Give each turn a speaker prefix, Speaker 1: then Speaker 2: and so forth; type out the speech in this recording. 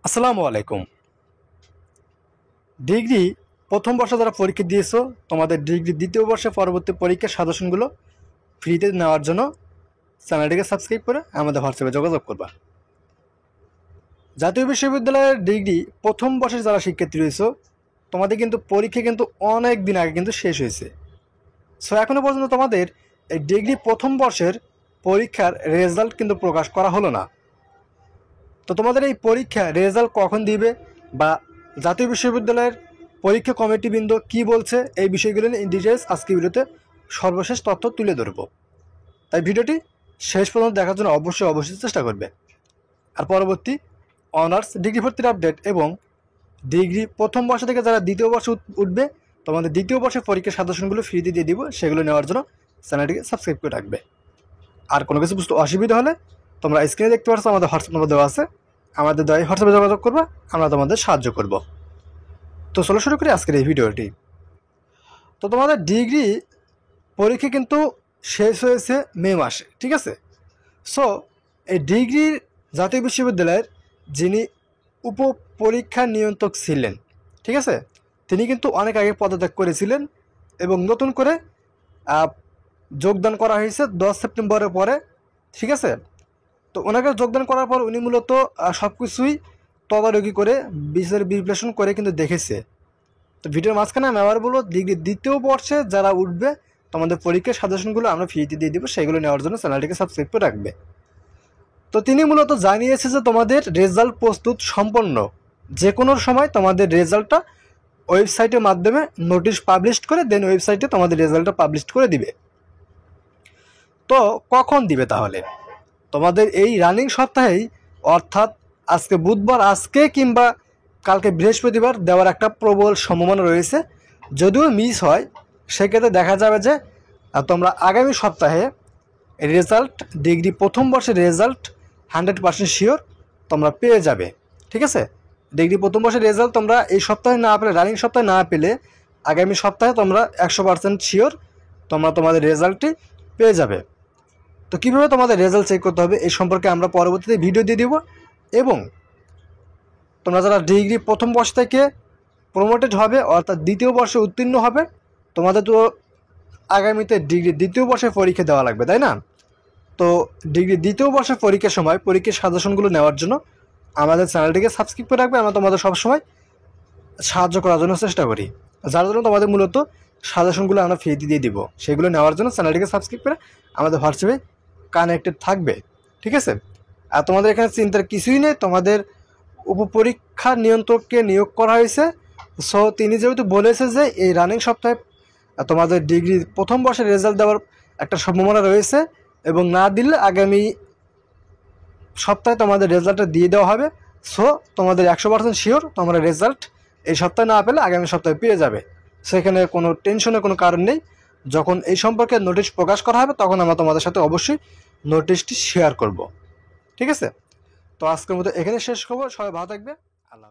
Speaker 1: আসসালামু আলাইকুম। ডিগ্রি প্রথম বর্ষে যারা পরীক্ষা দিয়েছো, তোমাদের ডিগ্রি দ্বিতীয় বর্ষে পরবর্তী পরীক্ষার সাজেশনগুলো ফ্রিতে নেওয়ার জন্য চ্যানেলটিকে সাবস্ক্রাইব করে আমাদের হোয়াটসঅ্যাপে যোগাযোগ করবা। জাতীয় বিশ্ববিদ্যালয়ের ডিগ্রি প্রথম বর্ষের যারা শিক্ষার্থী রয়েছে, তোমাদের কিন্তু পরীক্ষা কিন্তু অনেক দিন আগে কিন্তু শেষ হয়েছে। সো এখনও পর্যন্ত তোমাদের এই ডিগ্রি প্রথম বর্ষের পরীক্ষার রেজাল্ট কিন্তু প্রকাশ করা হলো না। তো তোমাদের এই পরীক্ষা রেজাল্ট কখন দিবে বা জাতীয় বিশ্ববিদ্যালয়ের পরীক্ষা কমিটিবৃন্দ কি বলছে, এই বিষয়গুলো নিয়ে ডিটেলস আজকে ভিডিওতে সর্বশেষ তথ্য তুলে ধরবো। তাই ভিডিওটি শেষ পর্যন্ত দেখার জন্য অবশ্যই চেষ্টা করবে। আর পরবর্তী অনার্স ডিগ্রি ভর্তির আপডেট এবং ডিগ্রি প্রথম বর্ষ থেকে যারা দ্বিতীয় বর্ষে উঠবে, তোমাদের দ্বিতীয় বর্ষের পরীক্ষার সাজেশনগুলো ফ্রিতে দিয়ে দিব, সেগুলো নেওয়ার জন্য চ্যানেলটিকে সাবস্ক্রাইব করে রাখবে। আর কোনো কিছু বুঝতে অসুবিধা হলে তোমরা স্ক্রিনে দেখতে পাচ্ছ, আমাদের হোয়াটসঅ্যাপ নম্বর দেওয়া আছে, আমাদের দ্বারা হোয়াটসঅ্যাপে যোগাযোগ করবা, আমরা তোমাদের সাহায্য করব। তো চলো শুরু করি আজকের এই ভিডিওটি। তো তোমাদের ডিগ্রি পরীক্ষা কিন্তু শেষ হয়েছে মে মাসে, ঠিক আছে? সো এই ডিগ্রির জাতীয় বিশ্ববিদ্যালয়ের যিনি উপ পরীক্ষা নিয়ন্ত্রক ছিলেন, ঠিক আছে, তিনি কিন্তু অনেক আগে পদত্যাগ করেছিলেন এবং নতুন করে যোগদান করা হয়েছে 10 সেপ্টেম্বরের পরে, ঠিক আছে? তো ওনাকে যোগদান করার পর উনি মূলত সব কিছুই তদারকি করে বিচার বিশ্লেষণ করে কিন্তু দেখেছে। তো ভিডিওর মাঝখানে আমি আবার বলবো, ডিগ্রি দ্বিতীয় বর্ষে যারা উঠবে, তোমাদের পরীক্ষার সাজেশনগুলো আমরা ফ্রিতে দিয়ে দিব, সেগুলো নেওয়ার জন্য চ্যানেলটিকে সাবস্ক্রাইব করে রাখবে। তো তিনি মূলত জানিয়েছে যে তোমাদের রেজাল্ট প্রস্তুত সম্পন্ন, যে কোনো সময় তোমাদের রেজাল্টটা ওয়েবসাইটের মাধ্যমে নোটিশ পাবলিশ করে দেন ওয়েবসাইটে তোমাদের রেজাল্টটা পাবলিশ করে দিবে। তো কখন দিবে তাহলে? তোমাদের এই রানিং সপ্তাহেই, অর্থাৎ আজকে বুধবার, আজকে কিংবা কালকে বৃহস্পতিবার দেওয়ার একটা প্রবল সম্ভাবনা রয়েছে। যদিও মিস হয়, সেক্ষেত্রে দেখা যাবে যে তোমরা আগামী সপ্তাহে রেজাল্ট, ডিগ্রি প্রথম বর্ষের রেজাল্ট 100% শিওর তোমরা পেয়ে যাবে, ঠিক আছে? ডিগ্রি প্রথম বর্ষের রেজাল্ট তোমরা এই সপ্তাহে না পেলে, রানিং সপ্তাহে না পেলে, আগামী সপ্তাহে তোমরা 100% শিওর তোমরা তোমাদের রেজাল্টটি পেয়ে যাবে। তো কীভাবে তোমাদের রেজাল্ট চেক করতে হবে এই সম্পর্কে আমরা পরবর্তীতে ভিডিও দিয়ে দিব। এবং তোমরা যারা ডিগ্রি প্রথম বর্ষ থেকে প্রমোটেড হবে, অর্থাৎ দ্বিতীয় বর্ষে উত্তীর্ণ হবে, তোমাদের তো আগামীতে ডিগ্রি দ্বিতীয় বর্ষের পরীক্ষা দেওয়া লাগবে, তাই না? তো ডিগ্রি দ্বিতীয় বর্ষের পরীক্ষার সময় পরীক্ষার সাজেশনগুলো নেওয়ার জন্য আমাদের চ্যানেলটিকে সাবস্ক্রাইব করে রাখবে। আমরা তোমাদের সবসময় সাহায্য করার জন্য চেষ্টা করি, যার জন্য তোমাদের মূলত সাজেশনগুলো আমরা ফ্রিতে দিয়ে দিব। সেগুলো নেওয়ার জন্য চ্যানেলটিকে সাবস্ক্রাইব করে আমাদের হোয়াটসঅ্যাপে কানেক্টেড থাকবে, ঠিক আছে? আর তোমাদের এখানে চিন্তার কিছুই নেই, তোমাদের উপপরীক্ষা নিয়ন্ত্রককে নিয়োগ করা হয়েছে। সো তিনি যেহেতু বলেছে যে এই রানিং সপ্তাহে তোমাদের ডিগ্রি প্রথম বর্ষের রেজাল্ট দেওয়ার একটা সম্ভাবনা রয়েছে এবং না দিলে আগামী সপ্তাহে তোমাদের রেজাল্টটা দিয়ে দেওয়া হবে। সো তোমাদের 100% শিওর তোমরা রেজাল্ট এই সপ্তাহে না পেলে আগামী সপ্তাহে পেয়ে যাবে। সেখানে কোনো টেনশনের কোনো কারণ নেই। যখন এই সম্পর্কে নোটিশ প্রকাশ করা হবে, তখন আমরা তোমাদের সাথে অবশ্যই নোটিশটি শেয়ার করব, ঠিক আছে? তো আজকের মতো এখানে শেষ করবো। সবাই ভালো থাকবে। আল্লাহ।